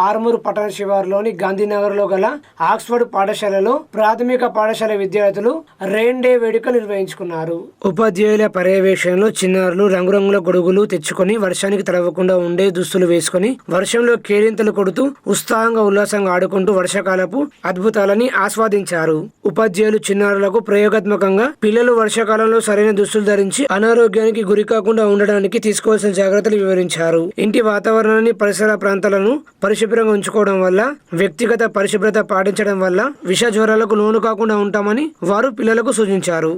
ఆర్మూరు పట్టణ శివారులోని గాంధీనగర్లో గల ఆక్స్ఫర్డ్ పాఠశాలలో ప్రాథమిక పాఠశాల విద్యార్థులు రెయిన్ డే వేడుకలు నిర్వహించుకున్నారు. ఉపాధ్యాయుల పర్యవేక్షణలో చిన్నారులు రంగురంగుల గొడుగులు తెచ్చుకొని వర్షానికి తడవకుండా ఉండే దుస్తులు వేసుకుని వర్షంలో కేరింతలు కొడుతూ ఉత్సాహంగా ఉల్లాసంగా ఆడుకుంటూ వర్షాకాలపు అద్భుతాలని ఆస్వాదించారు. ఉపాధ్యాయులు చిన్నారులకు ప్రయోగాత్మకంగా పిల్లలు వర్షాకాలంలో సరైన దుస్తులు ధరించి అనారోగ్యానికి గురి కాకుండా ఉండడానికి తీసుకోవాల్సిన జాగ్రత్తలు వివరించారు. ఇంటి వాతావరణాన్ని పరిసర ప్రాంతాలను పరిశుభ్రంగా ఉంచుకోవడం వల్ల, వ్యక్తిగత పరిశుభ్రత పాటించడం వల్ల విష జ్వరాలకు లోను కాకుండా ఉంటామని వారు పిల్లలకు సూచించారు.